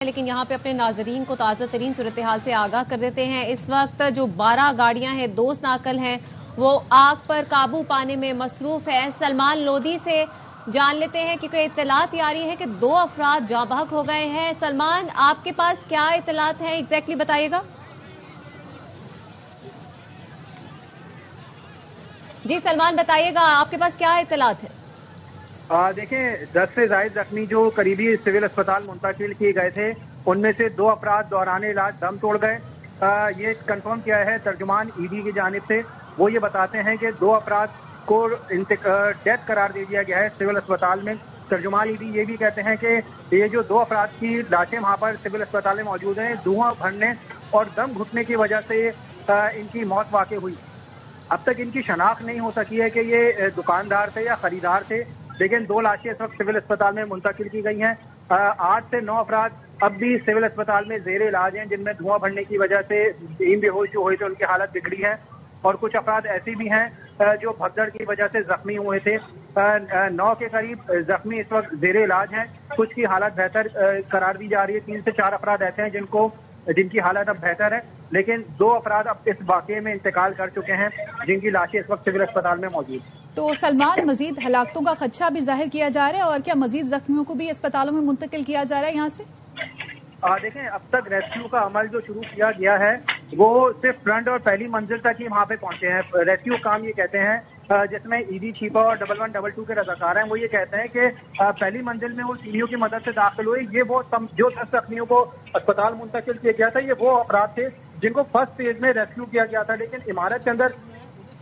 لیکن یہاں پہ اپنے ناظرین کو تازہ ترین صورتحال سے آگاہ کر دیتے ہیں۔ اس وقت جو 12 گاڑیاں ہیں، 2 ناقل ہیں، وہ آگ پر قابو پانے میں مصروف ہیں۔ سلمان لودھی سے جان لیتے ہیں کیونکہ اطلاعات آ رہی ہے کہ 2 افراد جاں بحق ہو گئے ہیں۔ سلمان، آپ کے پاس کیا اطلاعات ہیں ایگزیکٹلی بتائیے گا؟ جی سلمان بتائیے گا، آپ کے پاس کیا اطلاعات ہیں؟ دیکھیں 10 سے زائد زخمی جو قریبی سول اسپتال منتقل کیے گئے تھے، ان میں سے 2 افراد دوران علاج دم توڑ گئے۔ یہ کنفرم کیا ہے ترجمان ایڈی کی جانب سے۔ وہ یہ بتاتے ہیں کہ 2 افراد کو ڈیتھ قرار دے دیا گیا ہے سول اسپتال میں۔ ترجمان ایڈی یہ بھی کہتے ہیں کہ یہ جو 2 افراد کی لاشیں وہاں پر سول اسپتال میں موجود ہیں، دھواں بھرنے اور دم گھٹنے کی وجہ سے ان کی موت واقع ہوئی۔ اب تک ان کی شناخت نہیں ہو سکی ہے کہ یہ دکاندار تھے یا خریدار تھے، لیکن 2 لاشیں اس وقت سول اسپتال میں منتقل کی گئی ہیں۔ 8 سے 9 افراد اب بھی سول اسپتال میں زیر علاج ہیں، جن میں دھواں بھرنے کی وجہ سے بے ہوش جو ہوئے تھے ان کی حالت بگڑی ہے، اور کچھ افراد ایسے بھی ہیں جو بھگدڑ کی وجہ سے زخمی ہوئے تھے۔ 9 کے قریب زخمی اس وقت زیر علاج ہیں، کچھ کی حالت بہتر قرار دی جا رہی ہے۔ 3 سے 4 افراد ایسے ہیں جن کی حالت اب بہتر ہے، لیکن 2 افراد اب اس واقعے میں انتقال کر چکے ہیں، جن کی لاشیں اس وقت سول اسپتال میں موجود ہیں۔ تو سلمان، مزید ہلاکتوں کا خدشہ بھی ظاہر کیا جا رہا ہے، اور کیا مزید زخمیوں کو بھی اسپتالوں میں منتقل کیا جا رہا ہے یہاں سے؟ دیکھیں اب تک ریسکیو کا عمل جو شروع کیا گیا ہے وہ صرف فرنٹ اور پہلی منزل تک ہی وہاں پہ پہنچے ہیں۔ ریسکیو کام یہ کہتے ہیں جس میں ایڈی چھیپا اور 1122 کے رضاکار ہیں، وہ یہ کہتے ہیں کہ پہلی منزل میں وہ سیڑھیوں کی مدد سے داخل ہوئے۔ یہ وہ جو 10 زخمیوں کو اسپتال منتقل کیا گیا تھا، یہ وہ افراد تھے جن کو فرسٹ فیز میں ریسکیو کیا گیا تھا، لیکن عمارت کے اندر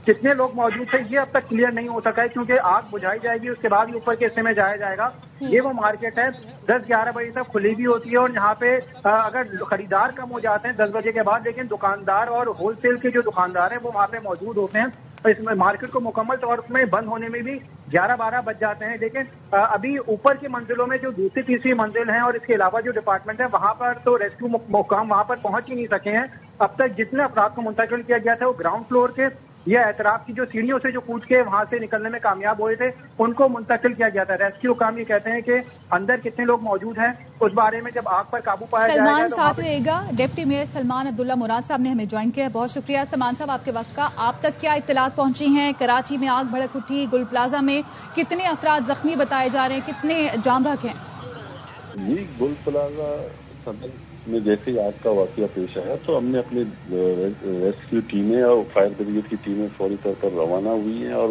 کتنے لوگ موجود تھے یہ اب تک کلیئر نہیں ہو سکا ہے، کیونکہ آگ بجھائی جائے گی، اس کے بعد ہی اوپر کے حصے میں جایا جائے گا۔ یہ وہ مارکیٹ ہے 10-11 بجے تک کھلی بھی ہوتی ہے، اور یہاں پہ اگر خریدار کم ہو جاتے ہیں 10 بجے کے بعد، لیکن دکاندار اور ہول سیل کے جو دکاندار ہیں وہ وہاں پہ موجود ہوتے ہیں۔ اس میں مارکیٹ کو مکمل طور میں بند ہونے میں بھی 11-12 بج جاتے ہیں، لیکن ابھی اوپر کی منزلوں میں جو دوسری تیسری منزل ہیں اور اس کے علاوہ جو ڈپارٹمنٹ ہے وہاں پر تو ریسکیو مقام وہاں پر پہنچ ہی نہیں سکے ہیں۔ اب تک جتنے افراد کو منتقل کیا گیا تھا وہ گراؤنڈ فلور کے یا اعتراف کی جو سیڑھیوں سے جو کود کے وہاں سے نکلنے میں کامیاب ہوئے تھے ان کو منتقل کیا گیا تھا۔ ریسکیو کام یہ کہتے ہیں کہ اندر کتنے لوگ موجود ہیں اس بارے میں جب آگ پر قابو پایا جائے گا۔ سلمان ساتھ رہے گا، ڈپٹی میئر سلمان عبداللہ مراد صاحب نے ہمیں جوائن کیا، بہت شکریہ سلمان صاحب آپ کے وقت کا۔ آپ تک کیا اطلاعات پہنچی ہیں؟ کراچی میں آگ بھڑک اٹھی، گل پلازا میں کتنے افراد زخمی بتائے جا رہے ہیں، کتنے جاں بحق ہیں؟ جی گل پلازا صدر میں جیسے ہی آگ کا واقعہ پیش آیا تو ہم نے اپنی ریسکیو ٹیمیں اور فائر بریگیڈ کی ٹیمیں فوری طور پر روانہ ہوئی ہیں، اور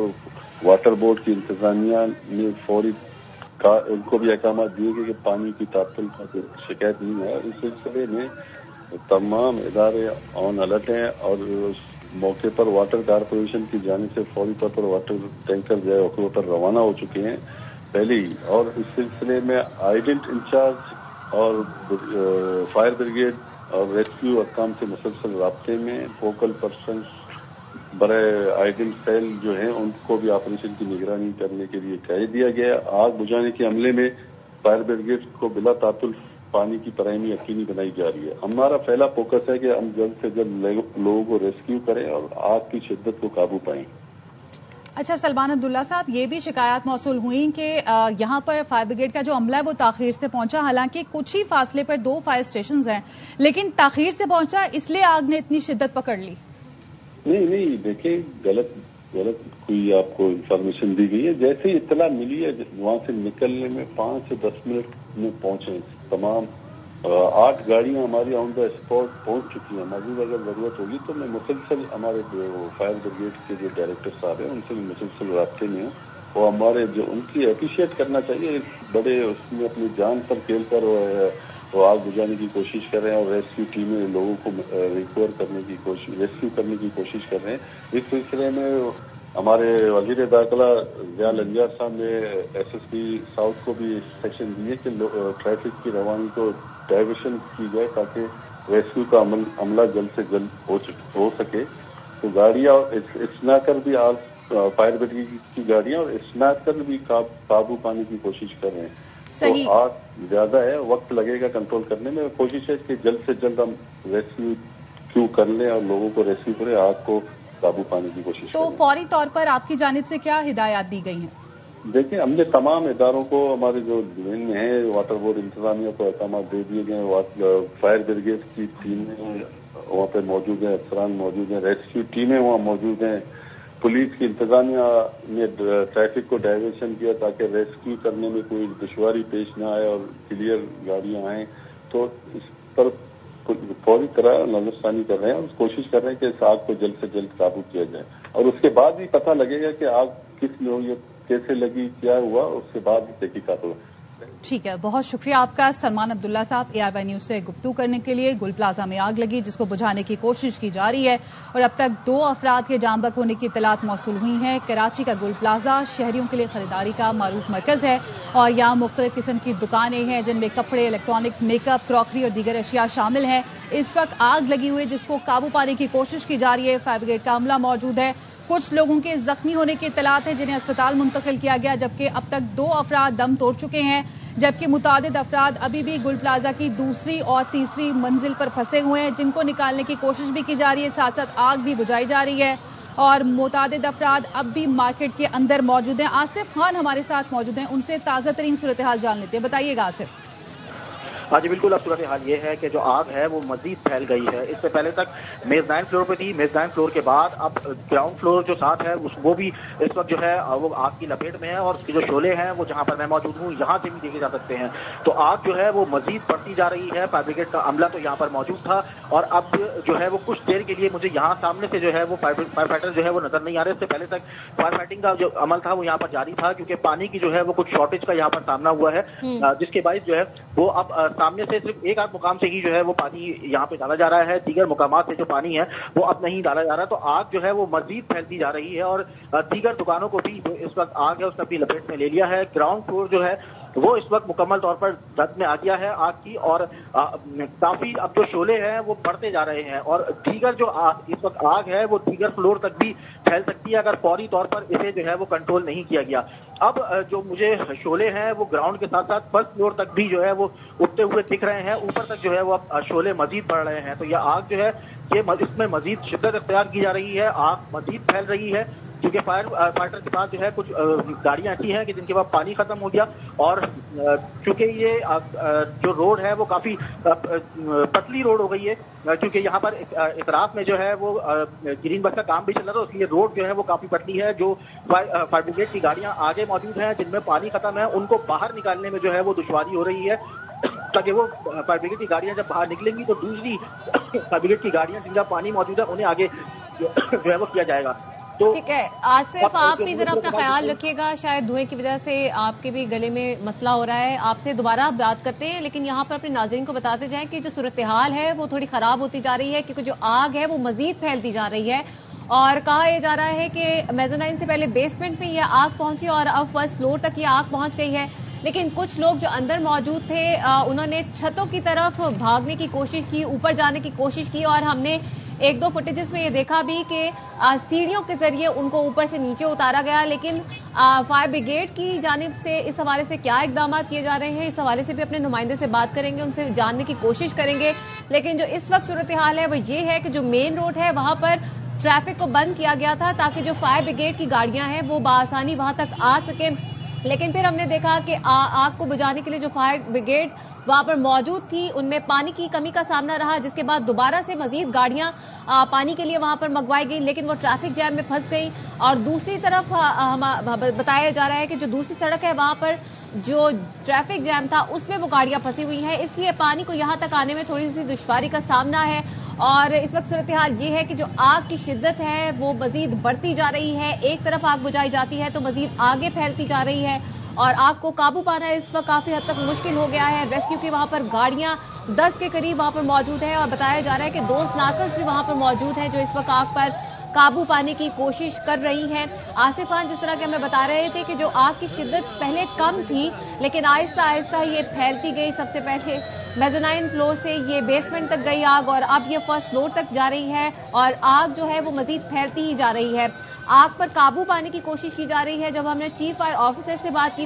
واٹر بورڈ کی انتظامیہ نے فوری ان کو بھی احکامات دیے کہ پانی کی تعطل کا شکایت نہیں ہے۔ اس سلسلے میں تمام ادارے آن الرٹ ہیں، اور اس موقع پر واٹر کارپوریشن کی جانب سے فوری طور پر واٹر ٹینکر جو ہے وقوع پر روانہ ہو چکے ہیں پہلے ہی، اور اس سلسلے میں آئیڈنٹ انچارج اور فائر بریگیڈ اور ریسکیو حکام سے مسلسل رابطے میں، فوکل پرسن برائے آئیڈنٹ سیل جو ہیں ان کو بھی آپریشن کی نگرانی کرنے کے لیے کہہ دیا گیا۔ آگ بجھانے کے عملے میں فائر بریگیڈ کو بلا تعطل پانی کی فراہمی یقینی بنائی جا رہی ہے۔ ہمارا پہلا فوکس ہے کہ ہم جلد سے جلد لوگوں کو ریسکیو کریں اور آگ کی شدت کو قابو پائیں۔ اچھا سلمان عبداللہ صاحب، یہ بھی شکایات موصول ہوئیں کہ یہاں پر فائر بریگیڈ کا جو عملہ ہے وہ تاخیر سے پہنچا، حالانکہ کچھ ہی فاصلے پر 2 فائر اسٹیشنز ہیں، لیکن تاخیر سے پہنچا اس لیے آگ نے اتنی شدت پکڑ لی۔ نہیں دیکھیں غلط کوئی آپ کو انفارمیشن دی گئی ہے۔ جیسے ہی اطلاع ملی ہے وہاں سے نکلنے میں 5 سے 10 منٹ میں پہنچے تمام 8 گاڑیاں ہماری آن دا اسپاٹ پہنچ چکی ہیں۔ مزید اگر ضرورت ہوگی تو میں مسلسل ہمارے فائر بریگیڈ کے جو ڈائریکٹر صاحب ہیں ان سے بھی مسلسل رابطے میں ہوں، اور ہمارے جو ان کی اپریشیٹ کرنا چاہیے، بڑے اس میں اپنی جان پر کھیل کر وہ آگ بجھانے کی کوشش کر رہے ہیں، اور ریسکیو ٹیمیں لوگوں کو ریکور کرنے کی کوشش، ریسکیو کرنے کی کوشش کر رہے ہیں۔ اس سلسلے میں ہمارے وزیر داخلہ ضیاء الانجار صاحب نے ایس ایس پی ساؤتھ کو بھی انسٹرکشن دیے کہ ٹریفک کی روانی کو ڈائیورشن کی جائے تاکہ ریسکیو کا عملہ جلد سے جلد ہو سکے۔ تو گاڑیاں اسنیکر بھی فائر بریگیڈ کی گاڑیاں اور اسنیکر بھی قابو پانے کی کوشش کر رہے ہیں۔ تو آگ زیادہ ہے، وقت لگے گا کنٹرول کرنے میں، کوشش ہے کہ جلد سے جلد ہم ریسکیو کر لیں اور لوگوں کو ریسکیو کریں، آگ کو قابو پانے کی کوشش کریں۔ تو فوری طور پر آپ کی جانب سے کیا ہدایات دی گئی ہیں؟ देखिए, हमने तमाम इदारों को, हमारे जो ज़मीन में है, वाटर बोर्ड इंतजामिया को अहकाम दे दिए गए। फायर ब्रिगेड की टीमें वहाँ पे मौजूद हैं, अफसरान मौजूद हैं, रेस्क्यू टीमें वहाँ मौजूद हैं। पुलिस की इंतजामिया ने ट्रैफिक को डाइवर्शन किया ताकि रेस्क्यू करने में कोई दुश्वारी पेश न आए और क्लियर गाड़ियाँ आएँ। तो इस पर फौरी तरह नजरसानी कर रहे हैं और कोशिश कर रहे हैं कि इस आग को जल्द से जल्द काबू किया जाए, और उसके बाद ही पता लगेगा कि आग किस नौयत कैसे लगी, क्या हुआ, उसके बाद तहकीकात होगा। ठीक है, बहुत शुक्रिया आपका सलमान अब्दुल्ला साहब, ARY न्यूज से गुफ्तगू करने के लिए। गुल प्लाजा में आग लगी जिसको बुझाने की कोशिश की जा रही है और अब तक 2 अफराद के जाम बहक होने की इत्तलात मौसूल हुई हैं। कराची का गुल प्लाजा शहरियों के लिए खरीदारी का मारूफ मरकज है और यहाँ मुख्तलिफ किस्म की दुकानें हैं जिनमें कपड़े, इलेक्ट्रॉनिक्स, मेकअप, क्रॉकरी और दीगर अशिया शामिल हैं। इस वक्त आग लगी हुई है जिसको काबू पाने की कोशिश की जा रही है। फायर ब्रिगेड का अमला मौजूद है। कुछ लोगों के जख्मी होने की इत्तलात है जिन्हें अस्पताल मुंतकिल किया गया, जबकि अब तक 2 अफराद दम तोड़ चुके हैं, जबकि मुतादिद अफराद अभी भी गुल प्लाजा की दूसरी और तीसरी मंजिल पर फंसे हुए हैं जिनको निकालने की कोशिश भी की जा रही है। साथ साथ आग भी बुझाई जा रही है और मुतादिद अफराद अब भी मार्केट के अंदर मौजूद हैं। आसिफ खान हमारे साथ मौजूद हैं, उनसे ताज़ा तरीन सूरत हाल जान लेते हैं। बताइएगा आसिफ। हाँ जी बिल्कुल, अब सूरत हाल ये है कि जो आग है वो मजीद फैल गई है। इससे पहले तक मेजबान फ्लोर पे थी, मेजबान फ्लोर के बाद अब ग्राउंड फ्लोर जो साथ है वो भी इस वक्त जो है वो आग की लपेट में है और उसके जो शोले हैं वो जहाँ पर मैं मौजूद हूँ यहाँ से भी देखे जा सकते हैं। तो आग जो है वो मजीद बढ़ती जा रही है। फायर ब्रिगेड का अमला तो यहाँ पर मौजूद था और अब जो है वो कुछ देर के लिए मुझे यहाँ सामने से जो है वो फायर फाइटर जो है वो नजर नहीं आ रहे। इससे पहले तक फायर फाइटिंग का जो अमल था वो यहाँ पर जारी था क्योंकि पानी की जो है वो कुछ शॉर्टेज का यहाँ पर सामना हुआ है, जिसके बायस जो है वो अब सामने से सिर्फ एक आध मुकाम से ही जो है वो पानी यहाँ पे डाला जा रहा है, दीगर मुकामात से जो पानी है वो अब नहीं डाला जा रहा। तो आग जो है वो मजीद फैलती जा रही है और दीगर दुकानों को भी जो इस वक्त आग है उसने अपनी लपेट में ले लिया है। ग्राउंड फ्लोर जो है वो इस वक्त मुकम्मल तौर पर जद में आ गया है आग की और काफी अब जो शोले हैं वो बढ़ते जा रहे हैं और दीगर जो इस वक्त आग है वो दीगर फ्लोर तक भी फैल सकती है अगर फौरी तौर पर इसे जो है वो कंट्रोल नहीं किया गया। अब जो मुझे शोले हैं वो ग्राउंड के साथ साथ फर्स्ट फ्लोर तक भी जो है वो उठते हुए दिख रहे हैं, ऊपर तक जो है वो अब शोले मजीद बढ़ रहे हैं। तो यह आग जो है ये इसमें मजीद शिद्दत इख्तियार की जा रही है, आग मजीद फैल रही है क्योंकि फायर फाइटर के पास जो है कुछ गाड़ियां ऐसी हैं कि जिनके पास पानी खत्म हो गया और चूंकि ये जो रोड है वो काफी पतली रोड हो गई है क्योंकि यहाँ पर इतराफ में जो है वो ग्रीन बस का काम भी चल रहा था, इसलिए रोड जो है वो काफी पतली है। जो फायर ब्रिगेड की गाड़ियां आगे मौजूद हैं जिनमें पानी खत्म है उनको बाहर निकालने में जो है वो दुश्वारी हो रही है ताकि वो फायर ब्रिगेड की गाड़ियां जब बाहर निकलेंगी तो दूसरी फायर ब्रिगेड की गाड़ियां जिनका पानी मौजूद है उन्हें आगे जो है वो किया जाएगा। तो ठीक है आसिफ, आप भी जरा अपना ख्याल रखिएगा, शायद धुएं की वजह से आपके भी गले में मसला हो रहा है। आपसे दोबारा बात करते हैं लेकिन यहाँ पर अपने नाज़रीन को बताते जाएं कि जो सूरत हाल है वो थोड़ी खराब होती जा रही है क्योंकि जो आग है वो मजीद फैलती जा रही है और कहा यह जा रहा है कि मेज़ोनाइन से पहले बेसमेंट में यह आग पहुंची और अब फर्स्ट फ्लोर तक ये आग पहुंच गई है। लेकिन कुछ लोग जो अंदर मौजूद थे उन्होंने छतों की तरफ भागने की कोशिश की, ऊपर जाने की कोशिश की और हमने 1-2 फुटेजेस में ये देखा भी कि सीढ़ियों के जरिए उनको ऊपर से नीचे उतारा गया। लेकिन फायर ब्रिगेड की जानिब से इस हवाले से क्या इकदाम किए जा रहे हैं, इस हवाले से भी अपने नुमाइंदे से बात करेंगे, उनसे जानने की कोशिश करेंगे। लेकिन जो इस वक्त सूरत हाल है वो ये है कि जो मेन रोड है वहां पर ट्रैफिक को बंद किया गया था ताकि जो फायर ब्रिगेड की गाड़ियां हैं वो बआसानी वहां तक आ सके। लेकिन फिर हमने देखा कि आग को बुझाने के लिए जो फायर ब्रिगेड वहां पर मौजूद थी उनमें पानी की कमी का सामना रहा, जिसके बाद दोबारा से मजीद गाड़ियां पानी के लिए वहां पर मंगवाई गई लेकिन वो ट्रैफिक जैम में फंस गई। और दूसरी तरफ बताया जा रहा है कि जो दूसरी सड़क है वहां पर जो ट्रैफिक जैम था उसमें वो गाड़ियां फंसी हुई हैं, इसलिए पानी को यहां तक आने में थोड़ी सी दुश्वारी का सामना है। और इस वक्त सूरत हाल ये है कि जो आग की शिद्दत है वो मजीद बढ़ती जा रही है। एक तरफ आग बुझाई जाती है तो मजीद आगे फैलती जा रही है और आग को काबू पाना इस वक्त काफी हद तक मुश्किल हो गया है। रेस्क्यू की वहां पर गाड़ियां 10 के करीब वहां पर मौजूद है और बताया जा रहा है कि 2 स्नाकर्स भी वहां पर मौजूद हैं जो इस वक्त आग पर काबू पाने की कोशिश कर रही हैं। आसिफ खान, जिस तरह के हमें बता रहे थे कि जो आग की शिद्दत पहले कम थी लेकिन आहिस्ता आहिस्ता ये फैलती गई। सबसे पहले मेज़ोनाइन फ्लोर से ये बेसमेंट तक गई आग और अब ये फर्स्ट फ्लोर तक जा रही है और आग जो है वो मजीद फैलती ही जा रही है। आग पर काबू पाने की कोशिश की जा रही है। जब हमने चीफ फायर ऑफिसर से बात की